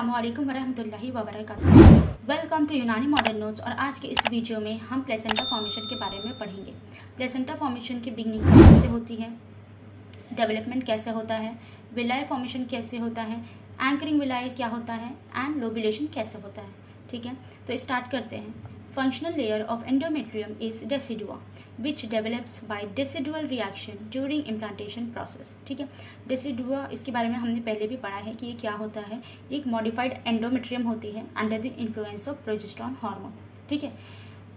अस्सलामुअलैकुम वरहमतुल्लाहि वबरकातुहू। Welcome to यूनानी मॉडर्न नोट्स। और आज के इस वीडियो में हम प्लेसेंटा फॉर्मेशन के बारे में पढ़ेंगे। प्लेसेंटा फॉर्मेशन की बिगनिंग कैसे होती है, डेवलपमेंट कैसे होता है, विलाय फॉर्मेशन कैसे होता है, एंकरिंग विलाय क्या होता है एंड लोबुलेशन कैसे होता है। ठीक है, तो स्टार्ट करते हैं। Functional layer of endometrium is decidua which develops by decidual reaction during implantation process. ठीक है, डेसिडुआ इसके बारे में हमने पहले भी पढ़ा है कि ये क्या होता है। एक मॉडिफाइड एंडोमेट्रियम होती है under the influence of progesterone hormone. ठीक है,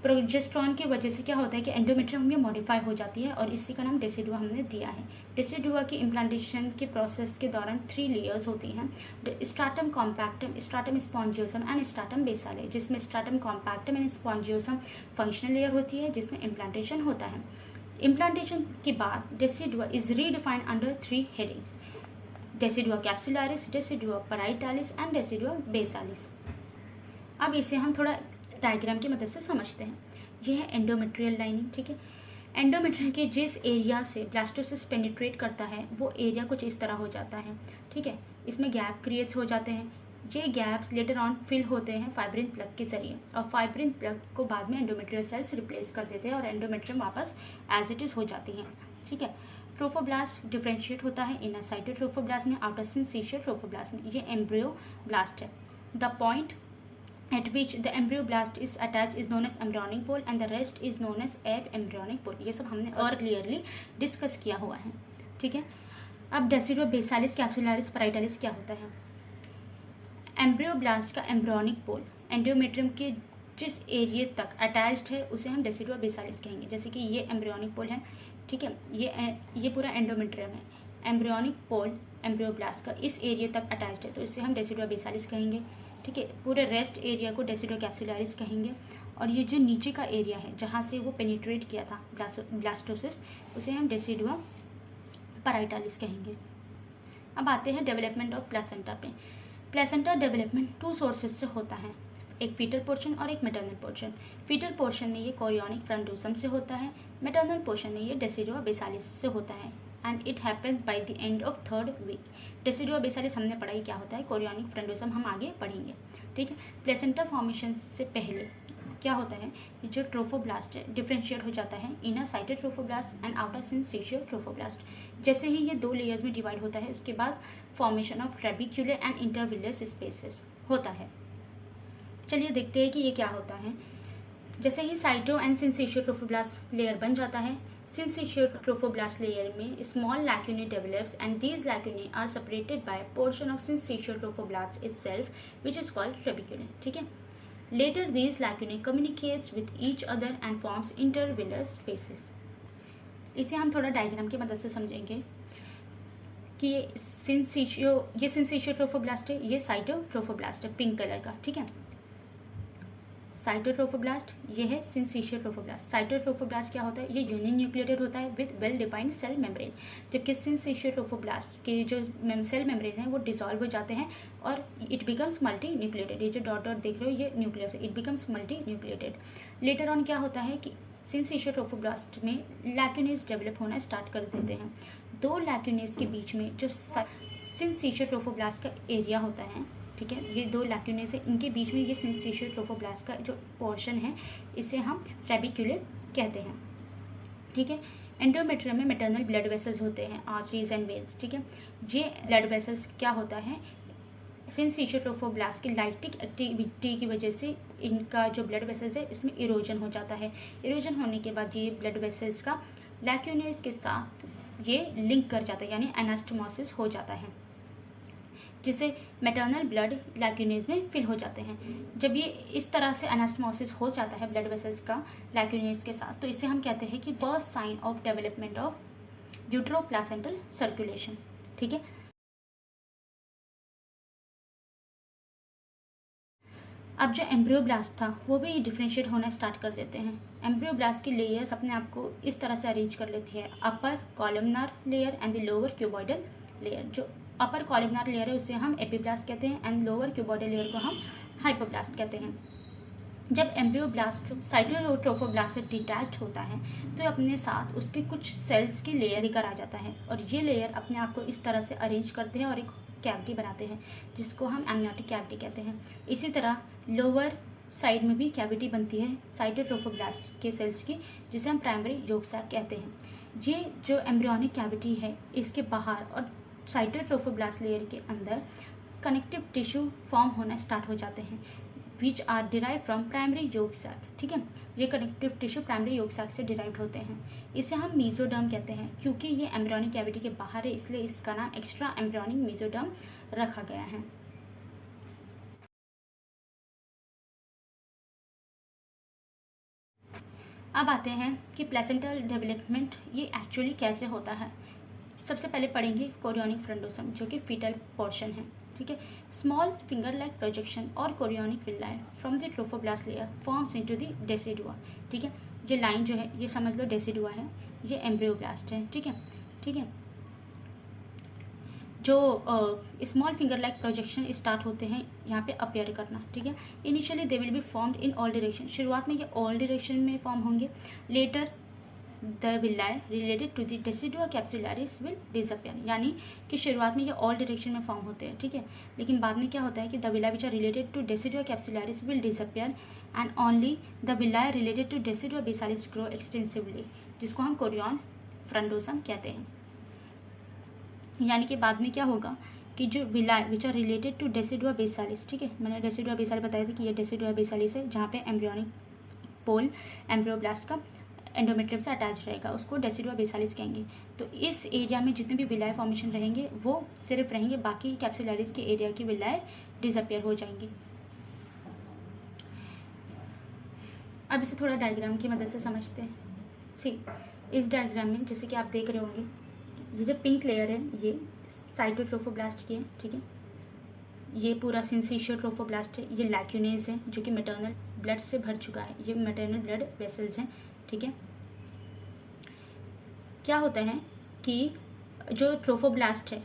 प्रोजेस्टेरॉन की वजह से क्या होता है कि एंडोमेट्रियम में मॉडिफाई हो जाती है और इसी का नाम डेसिडुआ हमने दिया है। डेसिडुआ की इम्प्लांटेशन के प्रोसेस के दौरान 3 लेयर्स होती हैं, स्ट्राटम कॉम्पैक्टम, स्ट्राटम स्पॉन्जियोसम एंड स्ट्राटम बेसाले, जिसमें stratum compactum and spongiosum functional layer होती है जिसमें इम्प्लांटेशन होता है। इम्प्लांटेशन के बाद decidua is redefined under 3 headings: decidua capsularis, decidua parietalis and decidua basalis. अब इसे हम थोड़ा डायग्राम की मदद से समझते हैं। यह है एंडोमेट्रियल लाइनिंग। ठीक है, एंडोमेट्रियम के जिस एरिया से ब्लास्टोसिस्ट पेनिट्रेट करता है वो एरिया कुछ इस तरह हो जाता है। ठीक है, इसमें गैप क्रिएट्स हो जाते हैं। ये गैप्स लेटर ऑन फिल होते हैं फाइब्रिन प्लग के जरिए और फाइब्रिन प्लग को बाद में एंडोमेट्रियल सेल्स रिप्लेस कर देते हैं और एंडोमेट्रियम वापस एज इट इज हो जाती है। ठीक है, ट्रोफोब्लास्ट डिफ्रेंशिएट होता है इनर साइटोट्रोफोब्लास्ट में, आउटर सिंसीशियल ट्रोफोब्लास्ट में। ये एम्ब्रियोब्लास्ट है। The point at which the embryoblast is attached is known as embryonic pole and the rest is known as ab-embryonic pole। ये सब हमने और क्लियरली डिस्कस किया हुआ है। ठीक है, अब डेसिडुआ बेसालिस, कैप्सुलारिस, पैराइटालिस क्या होता है। एम्ब्रियोब्लास्ट का एम्ब्रियोनिक पोल एंडोमेट्रियम के जिस एरिया तक अटैच्ड है उसे हम डेसिडुआ बेसालिस कहेंगे। जैसे कि ये एम्ब्रियोनिक पोल है। ठीक है, ये पूरा एंडोमेट्रियम है। एम्ब्रियोनिक पोल एम्ब्रियोब्लास्ट का इस एरिया तक अटैच्ड है तो इसे हम डेसिडुआ बेसालिस कहेंगे। ठीक है, पूरे रेस्ट एरिया को डेसिडुआ कैप्सुलारिस कहेंगे और ये जो नीचे का एरिया है जहाँ से वो पेनिट्रेट किया था ब्लास्टोसिस्ट उसे हम डेसिडुआ पैराइटालिस कहेंगे। अब आते हैं डेवलपमेंट ऑफ प्लेसेंटा पे। प्लेसेंटा डेवलपमेंट 2 सोर्सेज से होता है, एक फीटल पोर्शन और एक मैटरनल पोर्शन। फीटल पोर्शन में ये कोरियोनिक फ्रंटोसम से होता है, मैटरनल पोर्शन में ये डेसिडुआ बेसालिस से होता है and it happens by the end of 3rd week. Decidua basalis हमने पढ़ाई क्या होता है, कोरियोनिक फ्रंटोसम हम आगे पढ़ेंगे। ठीक है, प्लेसेंटा फॉर्मेशन से पहले क्या होता है, जो ट्रोफोब्लास्ट है डिफ्रेंशिएट हो जाता है inner cytotrophoblast and outer syncytial trophoblast. जैसे ही ये 2 लेयर्स में डिवाइड होता है उसके बाद फॉर्मेशन ऑफ ट्रेबिक्युलर एंड इंटरविलियस स्पेसेस होता है। चलिए देखते हैं कि ये क्या होता है। जैसे ही cyto and syncytial trophoblast layer बन जाता है, syncytial trophoblast layer में small lacunae develops and these lacunae are separated by a portion of syncytial trophoblast itself which is called trabeculum। ठीक है, later these lacunae communicates with each other and forms intervillous spaces। इसे हम थोड़ा diagram की मदद से समझेंगे कि ये syncytial trophoblast है, ये साइटोट्रोफोब्लास्ट है पिंक कलर का। ठीक है, साइटोट्रोफोब्लास्ट, ये है सिंसीशियल ट्रोफोब्लास्ट। साइटोट्रोफोब्लास्ट क्या होता है, ये यूनि न्यूक्लिएटेड होता है with well defined cell membrane, जबकि सिंसीशियल ट्रोफोब्लास्ट के जो सेल मेम्ब्रेन हैं वो डिसॉल्व हो जाते हैं और इट बिकम्स मल्टी न्यूक्लिएटेड। ये जो डॉट डॉट देख रहे हो ये न्यूक्लियस है, it becomes multi nucleated. Later on क्या होता है कि सिंसीशियल ट्रोफोब्लास्ट में लैक्यूनेस डेवलप होना स्टार्ट कर देते हैं। 2 लैक्यूनेस के बीच में जो सिंसीशियल ट्रोफोब्लास्ट का एरिया होता है, ठीक है, ये 2 लैक्यूनेस है, इनके बीच में ये सिंसीशियल ट्रोफोब्लास्ट का जो पोर्शन है इसे हम ट्रेबिक्युलर कहते हैं। ठीक है, एंडोमेट्रियम में मैटरनल ब्लड वेसल्स होते हैं, आर्टरीज एंड वेन्स। ठीक है, ये ब्लड वेसल्स क्या होता है, सिंसीशियल ट्रोफोब्लास्ट की लाइटिक एक्टिविटी की वजह से इनका जो ब्लड वेसल्स है इसमें इरोजन हो जाता है। इरोजन होने के बाद ये ब्लड वेसल्स का लैक्यूनेस के साथ ये लिंक कर जाता है, यानी एनास्टोमोसिस हो जाता है, जिससे मैटरनल ब्लड लैक्यूनेज में फिल हो जाते हैं। जब ये इस तरह से एनास्टोमोसिस हो जाता है ब्लड वेसल्स का लैक्यूनेज के साथ, तो इसे हम कहते हैं कि first sign of development of uteroplacental circulation. ठीक है, अब जो एम्ब्रियोब्लास्ट था वो भी डिफ्रेंशिएट होना स्टार्ट कर देते हैं। एम्ब्रियोब्लास्ट की लेयर्स अपने आप को इस तरह से अरेंज कर लेती है, upper columnar layer and the lower cuboidal layer. जो अपर कॉलमनार लेयर है उसे हम एपिब्लास्ट कहते हैं एंड लोअर क्यूबॉइडल लेयर को हम हाइपोब्लास्ट कहते हैं। जब एम्ब्रियोब्लास्ट साइटोट्रोफोब्लास्ट से डिटैच्ड होता है तो अपने साथ उसके कुछ सेल्स की लेयर लेकर आ जाता है और ये लेयर अपने आप को इस तरह से अरेंज करते हैं और एक कैविटी बनाते हैं जिसको हम एमनियोटिक कैविटी कहते हैं। इसी तरह लोअर साइड में भी कैविटी बनती है साइटोट्रोफोब्लास्ट के सेल्स की, जिसे हम प्राइमरी यॉर्क सैक कहते हैं। ये जो एम्ब्रियोनिक कैविटी है इसके बाहर और साइटोट्रोफोब्लास्ट लेयर के अंदर कनेक्टिव टिश्यू फॉर्म होना स्टार्ट हो जाते हैं which are derive from primary yolk sac. ठीक है, ये connective tissue primary yolk sac से डिराइव होते हैं। इसे हम मीजोडर्म कहते हैं। क्योंकि ये एम्ब्रियोनिक कैविटी के बाहर है इसलिए इसका नाम एक्स्ट्रा एम्ब्रियोनिक मीजोडर्म रखा गया है। अब आते हैं कि प्लेसेंटल डेवलपमेंट ये एक्चुअली कैसे होता है। सबसे पहले पढ़ेंगे कोरियोनिक फ्रंडोसम जो कि फीटल पोर्शन है। ठीक है, स्मॉल फिंगर लाइक प्रोजेक्शन और chorionic villi from the trophoblast layer forms into the decidua. ठीक है, ये लाइन जो है ये समझ लो डेसिडुआ है, ये एम्ब्रियोब्लास्ट है। ठीक है, ठीक है, जो small finger like projection start होते हैं यहाँ पे अपेयर करना। ठीक है, initially they will be formed in all direction. शुरुआत में ये ऑल डायरेक्शन में फॉर्म होंगे। Later the villi related to the decidua capsularis will disappear, यानी कि शुरुआत में ये ऑल डायरेक्शन में फॉर्म होते हैं। ठीक है, लेकिन बाद में क्या होता है कि the villi which are related to decidua capsularis will disappear and only the villi related to decidua basalis grow extensively, जिसको हम कोरियन फ्रंडोसम कहते हैं। यानी कि बाद में क्या होगा कि जो villi which are related to decidua basalis, ठीक है, मैंने डेसिडुआ बेसालिस बताया था कि ये डेसिडुआ बेसालिस है जहाँ पे एम्ब्रियोनिक पोल एम्ब्रियोब्लास्ट का एंडोमेट्रियम से अटैच रहेगा, उसको डेसिडुआ बेसालिस कहेंगे। तो इस एरिया में जितने भी विलाई फॉर्मेशन रहेंगे वो सिर्फ रहेंगे, बाकी कैप्सुलरिस के एरिया की विलाई डिसअपियर हो जाएंगी। अब इसे थोड़ा डायग्राम की मदद से समझते हैं। सी, इस डायग्राम में जैसे कि आप देख रहे होंगे ये जो पिंक लेयर है ये साइटोट्रोफोब्लास्ट की है। ठीक है, ये पूरा सिंसिशियो ट्रोफोब्लास्ट है, ये लैक्यूनेज है जो कि मैटरनल ब्लड से भर चुका है, ये मैटरनल ब्लड वेसल्स हैं। ठीक है, क्या होता है कि जो ट्रोफोब्लास्ट है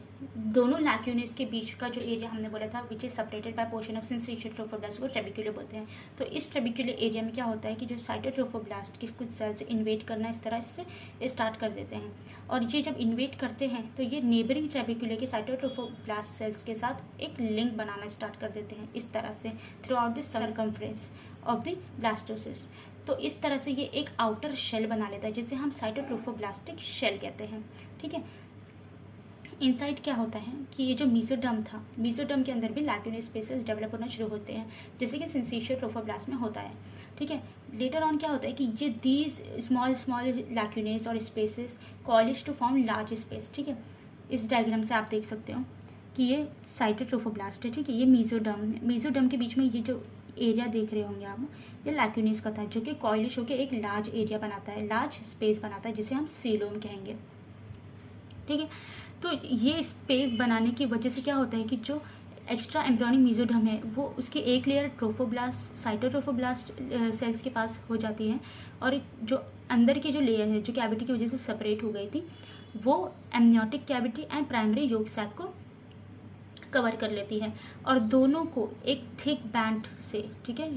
दोनों लैक्यूनेज के बीच का जो एरिया हमने बोला था which is separated by portion of syncytio trophoblast को ट्रेबिक्यूले बोलते हैं। तो इस ट्रेबिक्यूले एरिया में क्या होता है कि जो साइटोट्रोफोब्लास्ट के कुछ सेल्स इन्वेट करना इस तरह से स्टार्ट कर देते हैं, और ये जब इन्वेट करते हैं तो ये नेबरिंग ट्रेबिक्यूले के साइटोट्रोफोब्लास्ट सेल्स के साथ एक लिंक बनाना स्टार्ट कर देते हैं इस तरह से through out the circumference of the blastocyst. तो इस तरह से ये एक आउटर शेल बना लेता है जिसे हम साइटोट्रोफोब्लास्टिक शेल कहते हैं। ठीक है, इनसाइड क्या होता है कि ये जो मीजोडर्म था, मीजोडर्म के अंदर भी लैक्यूनेज स्पेसेस डेवलप होना शुरू होते हैं जैसे कि सिंसिशियो ट्रोफोब्लास्ट में होता है। ठीक है, लेटर ऑन क्या होता है कि ये दीज स्मॉल स्मॉल लैक्यूनेज और spaces coalesce to form large space. ठीक है, इस डायग्राम से आप देख सकते हो कि ये साइटोट्रोफोब्लास्ट है। ठीक है, ये मीजोडर्म के बीच में ये जो एरिया देख रहे होंगे आप, ये लैक्यूनेज का था जो कि कोअलाइज होकर एक लार्ज एरिया बनाता है, लार्ज स्पेस बनाता है जिसे हम सीलोम कहेंगे। ठीक है, तो ये स्पेस बनाने की वजह से क्या होता है कि जो एक्स्ट्रा एम्ब्रियोनिक मीजोडर्म है वो उसकी एक लेयर ट्रोफोब्लास्ट साइटोट्रोफोब्लास्ट सेल्स के पास हो जाती है, और जो अंदर की जो लेयर है जो कैविटी की वजह से सेपरेट हो गई थी वो amniotic cavity and primary yolk sac को कवर कर लेती है, और दोनों को एक थिक बैंड से, ठीक है,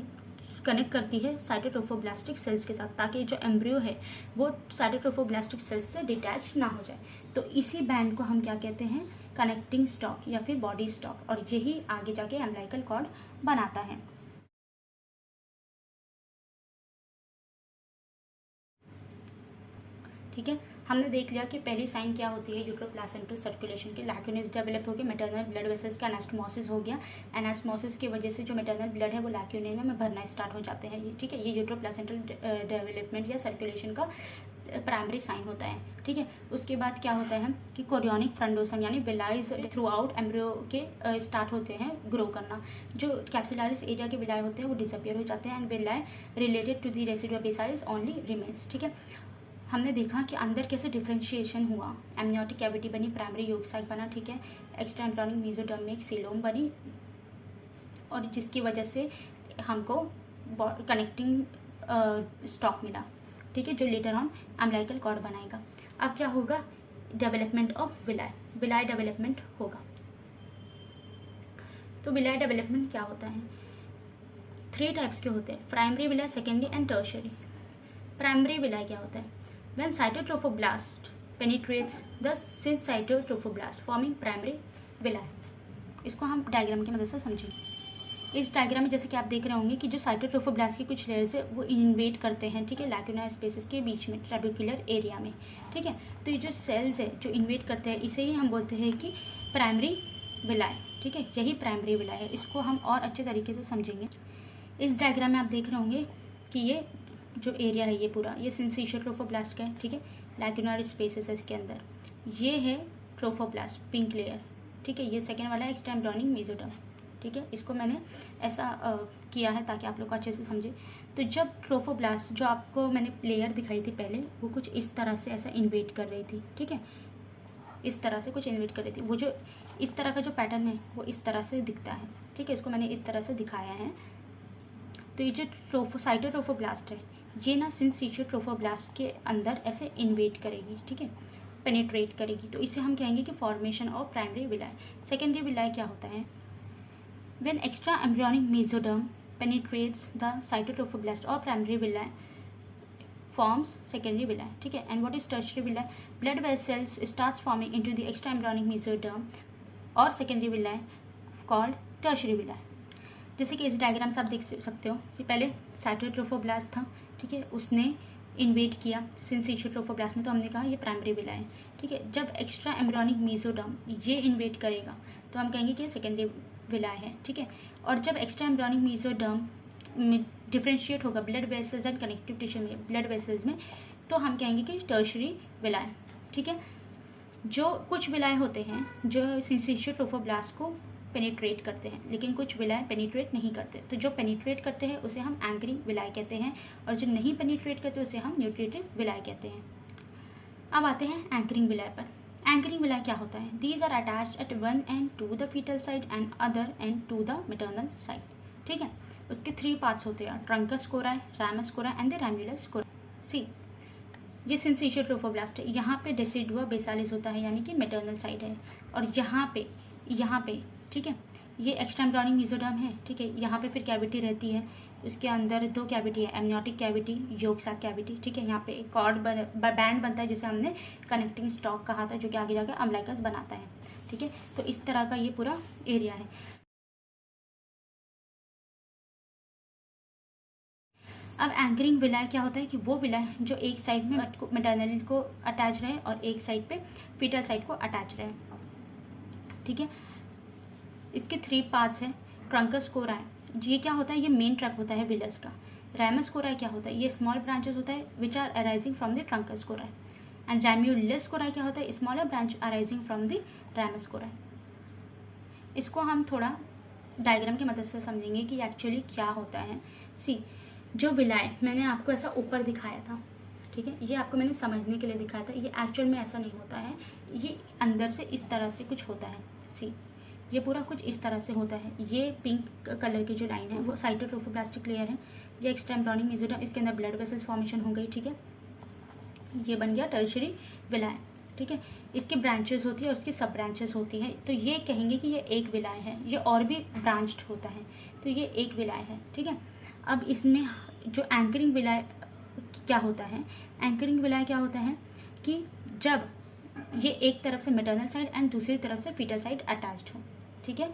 कनेक्ट करती है साइटोट्रोफोब्लास्टिक सेल्स के साथ, ताकि जो एम्ब्रियो है वो साइटोट्रोफोब्लास्टिक सेल्स से डिटैच ना हो जाए। तो इसी बैंड को हम क्या कहते हैं, कनेक्टिंग स्टॉक या फिर बॉडी स्टॉक, और यही आगे जाके अम्बिलिकल कॉर्ड बनाता है। ठीक है, हमने देख लिया कि पहली साइन क्या होती है यूट्रोप्लासेंटल सर्कुलेशन की। लैक्यूनेज डेवलप हो गया, मैटरनल ब्लड वेसल्स का एनास्टोमोसिस हो गया, एनास्टोमोसिस की वजह से जो मैटरनल ब्लड है वो लैक्यूने में भरना स्टार्ट हो जाते हैं। ठीक है, ये यूट्रोप्लासेंटल डेवलपमेंट या सर्कुलेशन का प्राइमरी साइन होता है। ठीक है, उसके बाद क्या होता है कि कोरियोनिक फ्रंडोसम यानी विलाइज थ्रू आउट एम्ब्रियो के स्टार्ट होते हैं ग्रो करना। जो कैप्सुलरिस एरिया के विलाई होते हैं वो डिसअपियर हो जाते हैं and villi related to the decidua basalis only remains. ठीक है, हमने देखा कि अंदर कैसे डिफ्रेंशिएशन हुआ, एमनियोटिक कैविटी बनी, प्राइमरी यॉर्क सैक बना। ठीक है, एक्स्ट्रा एम्ब्रियोनिक मीजोडर्म में एक सीलोम बनी, और जिसकी वजह से हमको कनेक्टिंग स्टॉक मिला। ठीक है, जो लेटर ऑन अम्बिलिकल कॉर्ड बनाएगा। अब क्या होगा, डेवलपमेंट ऑफ विलाई डेवलपमेंट होगा। तो विलाई डेवलपमेंट क्या होता है, 3 टाइप्स के होते हैं, primary villi, secondary and tertiary. Primary villi क्या होता है, when cytotrophoblast penetrates the syncytotrophoblast forming primary villi। इसको हम डायग्राम की मदद से समझेंगे। इस डायग्राम में जैसे कि आप देख रहे होंगे कि जो साइटोट्रोफोब्लास्ट की कुछ लेयर्स है वो इन्वेट करते हैं, ठीक है, लैक्यूनार स्पेसेस के बीच में, ट्रेबेक्युलर एरिया में, ठीक है। तो ये जो सेल्स है जो इन्वेट करते हैं इसे ही हम बोलते हैं कि प्राइमरी विलाय, ठीक है, यही प्राइमरी विलाय है। इसको हम और अच्छे तरीके से समझेंगे। इस डायग्राम में आप देख रहे होंगे कि ये जो एरिया है ये पूरा ये सिंसिशियल ट्रोफोब्लास्ट का है, ठीक है, लैक्यूनार स्पेसेस है इसके अंदर। ये है ट्रोफोब्लास्ट पिंक लेयर, ठीक है। ये सेकेंड वाला है एक्स्ट्रा एम्ब्रियोनिक मेसोडर्म, ठीक है। इसको मैंने ऐसा किया है ताकि आप लोग को अच्छे से समझे। तो जब ट्रोफोब्लास्ट जो आपको मैंने लेयर दिखाई थी पहले वो कुछ इस तरह से ऐसा इन्वेट कर रही थी, ठीक है, इस तरह से कुछ इन्वेट कर रही थी। वो जो इस तरह का जो पैटर्न है वो इस तरह से दिखता है, ठीक है। इसको मैंने इस तरह से दिखाया है। तो ये जो साइटोट्रोफोब्लास्ट है ये ना सिंसिशियल ट्रोफोब्लास्ट के अंदर ऐसे इन्वेट करेगी, ठीक है, पेनिट्रेट करेगी। तो इसे हम कहेंगे कि formation of primary villi. Secondary villi क्या होता है? When extra embryonic mesoderm penetrates the cytotrophoblast or primary villi forms secondary villi, ठीक है। And what is tertiary villi? Blood vessels starts forming into the extra embryonic mesoderm or secondary villi called tertiary villi। जैसे कि इस diagram से आप देख सकते हो कि पहले साइटोट्रोफोब्लास्ट था, ठीक है, उसने इन्वेट किया सिंसिशियल ट्रोफोब्लास्ट में, तो हमने कहा ये प्राइमरी विलाय है, ठीक है। जब एक्स्ट्रा एम्ब्रियोनिक मेसोडर्म ये इन्वेट करेगा तो हम कहेंगे कि सेकेंडरी विलाय है, ठीक है। और जब एक्स्ट्रा एम्ब्रियोनिक मेसोडर्म में डिफ्रेंशिएट होगा blood vessels and connective tissue में, ब्लड वेसल्स में, तो हम कहेंगे कि टर्शरी विलाय, ठीक है। जो कुछ विलाय होते हैं जो सिंसिशियल ट्रोफोब्लास्ट को पेनिट्रेट करते हैं, लेकिन कुछ विलाय पेनिट्रेट नहीं करते। तो जो पेनिट्रेट करते हैं उसे हम एंकरिंग विलाय कहते हैं, और जो नहीं पेनिट्रेट करते उसे हम न्यूट्रिटिव विलाय कहते हैं। अब आते हैं एंकरिंग विलाय पर। एंकरिंग विलाय क्या होता है? These are attached at one end to the fetal side and other end to the maternal side, ठीक है। उसके 3 पार्ट्स होते हैं, truncus chorii, ramus chorii and the ramulus chorii. See ये सिंसिशियल ट्रोफोब्लास्ट है, यहाँ पे डेसिडुआ बेसालिस होता है यानी कि मैटरनल साइड है, और यहाँ पे ठीक है ये एक्स्ट्रा एम्ब्रियोनिक मेसोडर्म है, ठीक है। यहाँ पे फिर कैविटी रहती है, उसके अंदर 2 कैविटी है, amniotic cavity, yolk sac cavity, ठीक है। यहाँ पे एक कॉर्ड बैंड बनता है जिसे हमने कनेक्टिंग स्टॉक कहा था, जो कि आगे जाकर अम्लाइकस बनाता है, ठीक है। तो इस तरह का ये पूरा एरिया है। अब एंकरिंग विलाय क्या होता है कि वो विलाय जो एक साइड में मैटरनल को अटैच रहे और एक साइड पे फीटल साइड को अटैच रहे, ठीक है। इसके 3 पार्ट्स हैं। ट्रंकस कोराई ये क्या होता है? ये मेन ट्रंक होता है विलस का। रैमस कोराई क्या होता है? ये स्मॉल ब्रांचेस होता है which are arising from the truncus chorii. And ramulus chorii क्या होता है? Smaller branch arising from the ramus chorii. इसको हम थोड़ा डायग्राम की मदद से समझेंगे कि एक्चुअली क्या होता है। सी जो विलाय मैंने आपको ऐसा ऊपर दिखाया था, ठीक है, ये आपको मैंने समझने के लिए दिखाया था, ये एक्चुअल में ऐसा नहीं होता है, ये अंदर से इस तरह से कुछ होता है। सी ये पूरा कुछ इस तरह से होता है। ये पिंक कलर की जो लाइन है वो साइटोट्रोफोब्लास्टिक लेयर है, ये एक्स्ट्रा एम्ब्रियोनिक मेसोडर्म, इसके अंदर ब्लड वेसल्स फॉर्मेशन हो गई, ठीक है। ये बन गया टर्शियरी विलाय, ठीक है। इसकी ब्रांचेस होती है और उसकी सब ब्रांचेस होती है, तो ये कहेंगे कि ये एक विलाय है। ये और भी ब्रांच्ड होता है, तो ये एक विलाय है, ठीक है। अब इसमें जो एंकरिंग विलाय क्या होता है? एंकरिंग विलाय क्या होता है कि जब ये एक तरफ से मैटरनल साइड एंड दूसरी तरफ से फीटल साइड अटैच्ड हो, ठीक है।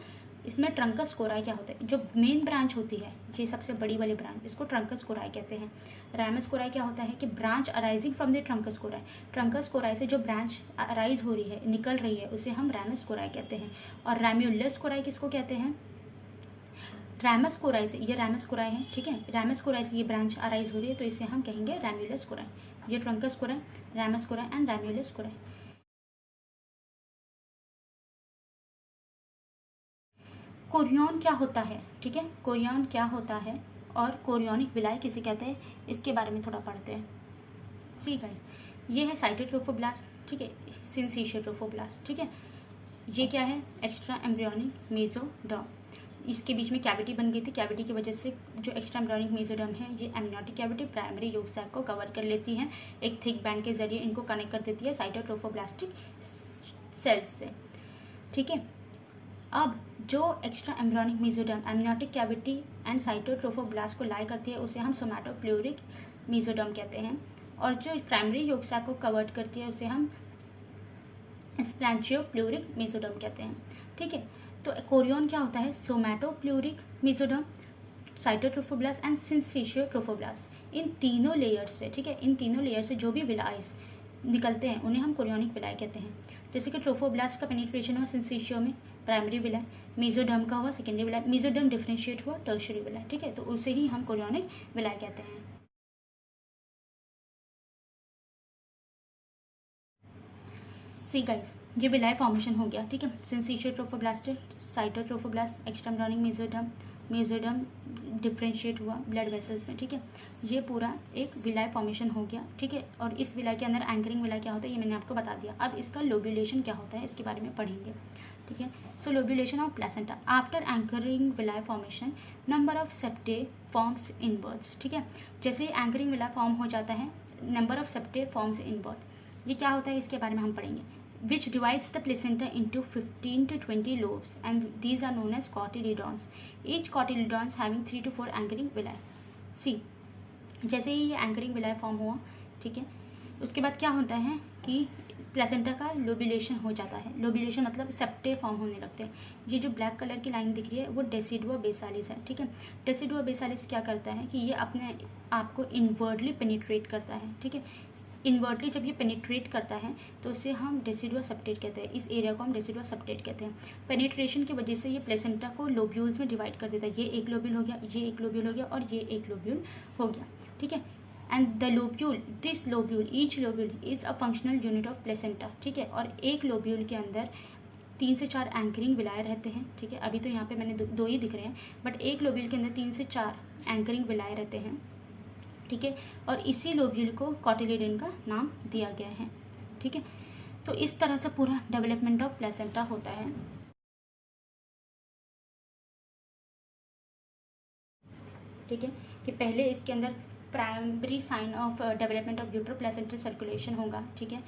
इसमें ट्रंकस कोराई क्या होता है? जो मेन ब्रांच होती है, ये सबसे बड़ी वाली ब्रांच, इसको ट्रंकस कोराई कहते हैं। रैमस कोराई क्या होता है कि branch arising from the truncus Core i. Trunks Core i से जो ब्रांच अराइज हो रही है, निकल रही है, उसे हम रैमस कोराई कहते हैं। और रैम्युलस कोराई किसको कहते हैं? रैमस कोराई से, ये रैमस कोराई है, ठीक है, रैमस कोराई से ये ब्रांच अराइज हो रही है, तो इसे हम कहेंगे रैम्युलस कोराई। ये truncus chorii, ramus chorii and ramulus chorii. Chorion क्या होता है? ठीक है, कोरियन क्या होता है और कोरियोनिक विलाय किसे कहते हैं, इसके बारे में थोड़ा पढ़ते हैं। सी गाइस, ये है साइटोट्रोफोब्लास्ट, ठीक है, सिंसिशियल ट्रोफोब्लास्ट, ठीक है। ये क्या है? Extra embryonic mesoderm. इसके बीच में कैविटी बन गई थी, कैविटी की वजह से जो एक्स्ट्रा एम्ब्रियोनिक मेसोडर्म है ये amniotic cavity primary yolk sac को कवर कर लेती है, एक थिक बैंड के जरिए इनको कनेक्ट कर देती है साइटोट्रोफोब्लास्टिक सेल्स से, ठीक है। अब जो extra embryonic mesoderm amniotic cavity and cytotrophoblast को लाई करती है उसे हम सोमैटोप्लूरिक मेसोडर्म कहते हैं, और जो प्राइमरी योक सैक को कवर करती है उसे हम स्प्लैंचियोप्लूरिक मेसोडर्म कहते हैं, ठीक है। तो कोरियन क्या होता है, सोमैटोप्लूरिक मेसोडर्म, साइटोट्रोफोब्लास्ट एंड सिंसिशियोट्रोफोब्लास्ट। इन तीनों लेयर से, ठीक है, इन तीनों लेयर से जो भी विलाइस निकलते हैं उन्हें हम कोरियोनिक विलाय कहते हैं। जैसे कि ट्रोफोब्लास्ट का पेनिट्रेशन हुआ सिंसिशियो में, प्राइमरी विलाय, मेसोडर्म का हुआ सेकेंडरी विलाय, मेसोडर्म डिफरेंशिएट हुआ टर्शियरी विलाय, ठीक है, तो उसे ही हम कोरियोनिक विलाय कहते हैं। सी गाइस, ये विलाय फॉर्मेशन हो गया, ठीक है, syncytiotrophoblast, cytotrophoblast, extraembryonic mesoderm, mesoderm differentiate हुआ ब्लड वेसल्स में, ठीक है, ये पूरा एक विलाय फॉर्मेशन हो गया, ठीक है। और इस विलाय के अंदर एंकरिंग विलाय क्या होता है ये मैंने आपको बता दिया। अब इसका लोब्यूलेशन क्या होता है इसके बारे में पढ़ेंगे, ठीक है। So lobulation of placenta after anchoring villi formation, number of septa forms inwards, ठीक है। जैसे ही एंकरिंग विलाय फॉर्म हो जाता है, number of septa forms inward. ये क्या होता है इसके बारे में हम पढ़ेंगे। which divides the placenta into 15 to 20 lobes and these are known as cotyledons, each cotyledons having 3 to 4 anchoring villi। सी, जैसे ही ये एंकरिंग विलाय फॉर्म हुआ, ठीक है, उसके बाद क्या होता है कि प्लेसेंटा का लोब्यूलेशन हो जाता है। लोब्यूलेशन मतलब सेप्टे फॉर्म होने लगते हैं। ये जो ब्लैक कलर की लाइन दिख रही है वो डेसिडुआ बेसालिस है, ठीक है। डेसिडुआ बेसालिस क्या करता है कि ये अपने आप को इनवर्डली पेनिट्रेट करता है, ठीक है। इनवर्टली जब ये पेनिट्रेट करता है तो उसे हम डेसिडुआ सेप्टेट कहते हैं। इस एरिया को हम डेसिडुआ सेप्टेट कहते हैं। पेनिट्रेशन की वजह से ये प्लेसेंटा को लोब्यूल्स में डिवाइड कर देता है। ये एक लोब्यूल हो गया, ये एक लोब्यूल हो गया और ये एक लोब्यूल हो गया, ठीक है। And the lobule, this lobule, each lobule is a functional unit of placenta, ठीक है। और एक लोब्यूल के अंदर 3 से 4 एंकरिंग विलाय रहते हैं, ठीक है। अभी तो यहाँ पे मैंने दो ही दिख रहे हैं, बट एक लोब्यूल के अंदर 3 से 4 एंकरिंग विलाय रहते हैं, ठीक है। और इसी लोब्यूल को कॉटिलिडन का नाम दिया गया है, ठीक है। तो इस तरह से पूरा डेवलपमेंट ऑफ प्लेसेंटा होता है, ठीक है। कि पहले इसके अंदर primary sign of development of utero placental circulation होगा, ठीक है।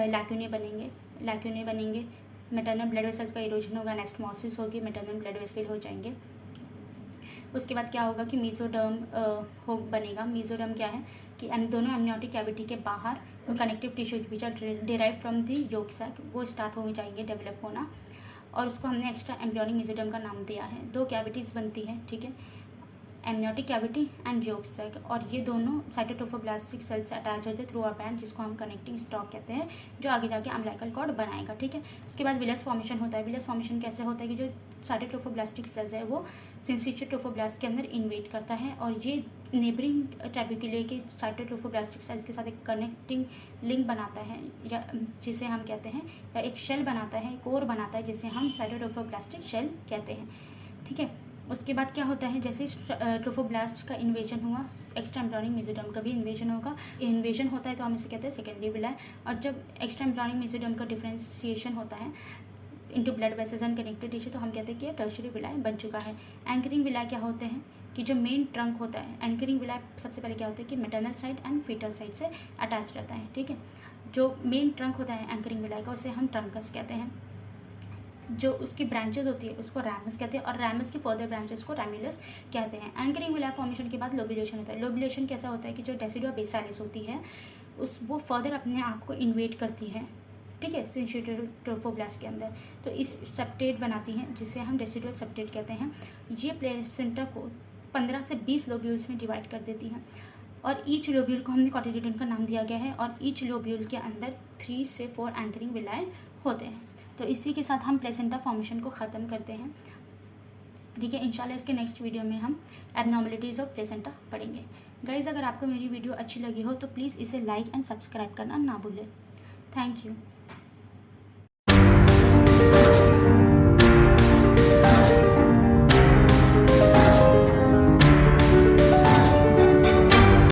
लैक्यूने बनेंगे, मैटरनल ब्लड वेसल्स का इरोजन होगा, एनास्टमोसिस होगी, मैटरनल ब्लड वेसल हो जाएंगे। उसके बाद क्या होगा कि मेसोडर्म बनेगा। मेसोडर्म क्या है कि दोनों एमनियोटिक कैविटी के बाहर connective tissues which are derive from the yolk sac वो स्टार्ट हो जाएंगे डेवलप होना, और उसको हमने एक्स्ट्रा एम्ब्रियोनिक मेसोडर्म का नाम दिया है। 2 कैविटीज़ बनती है, ठीक है, amniotic cavity and yolk sac, और ये दोनों साइटोट्रोफोब्लास्टिक सेल से अटैच होते हैं थ्रू अ बैंड जिसको हम कनेक्टिंग स्टॉक कहते हैं, जो आगे जाके अम्बिलिकल कॉर्ड बनाएगा, ठीक है। उसके बाद विलस फॉर्मेशन होता है। विलस फॉर्मेशन कैसे होता है कि जो साइटोट्रोफोब्लास्टिक सेल्स है वो सिंसिशियोट्रोफोब्लास्ट के अंदर इन्वेट करता है और ये नेबरिंग ट्रैबिक्यूले के साइटोट्रोफोब्लास्टिक सेल्स के साथ एक कनेक्टिंग लिंक बनाता है, या जिसे हम कहते हैं, या एक शेल बनाता है, कोर बनाता है, जिसे हम साइटोट्रोफोब्लास्टिक शेल कहते हैं, ठीक है। उसके बाद क्या होता है, जैसे ट्रोफोब्लास्ट का इन्वेजन हुआ, एक्स्ट्रा एम्ब्रियोनिक मेसोडर्म का भी इन्वेजन होगा। इन्वेजन होता है तो हम इसे कहते हैं सेकेंडरी विलाय, और जब एक्स्ट्रा एम्ब्रियोनिक मेसोडर्म का डिफरेंशिएशन होता है into blood vessels and connective tissue तो हम कहते हैं कि टर्शियरी विलाय बन चुका है। एंकरिंग विलाय क्या होते हैं कि जो मेन ट्रंक होता है, एंकरिंग विलाय सबसे पहले क्या होता है कि maternal side and fetal side से अटैच रहता है, ठीक है। जो मेन ट्रंक होता है एंकरिंग विलाय का उसे हम ट्रंकस कहते हैं। जो उसकी ब्रांचेस होती है उसको रैमस कहते हैं, और रैमस की फर्दर ब्रांचेस को रैमिलस कहते हैं। एंकरिंग विलाय फॉर्मेशन के बाद लोब्यूलेशन होता है। लोब्यूलेशन कैसा होता है कि जो डेसिडुआ बेसालिस होती है वो फर्दर अपने आप को इन्वेट करती है, ठीक है, सिंसिशियोट्रोफोब्लास्ट के अंदर, तो इस सेप्टेट बनाती हैं जिसे हम डेसिडुअल सेप्टेट कहते हैं। ये प्लेसेंटा को 15 से 20 लोब्यूल्स में डिवाइड कर देती हैं, और ईच लोब्यूल को हमने कॉटिलिडन का नाम दिया गया है, और ईच लोब्यूल के अंदर 3 से 4 एंकरिंग विलाय होते हैं। तो इसी के साथ हम प्लेसेंटा फॉर्मेशन को ख़त्म करते हैं, ठीक है। इंशाल्लाह इसके नेक्स्ट वीडियो में हम एबनॉर्मलिटीज़ ऑफ प्लेसेंटा पढ़ेंगे। गाइज़, अगर आपको मेरी वीडियो अच्छी लगी हो तो प्लीज़ इसे लाइक एंड सब्सक्राइब करना ना भूलें। Thank you.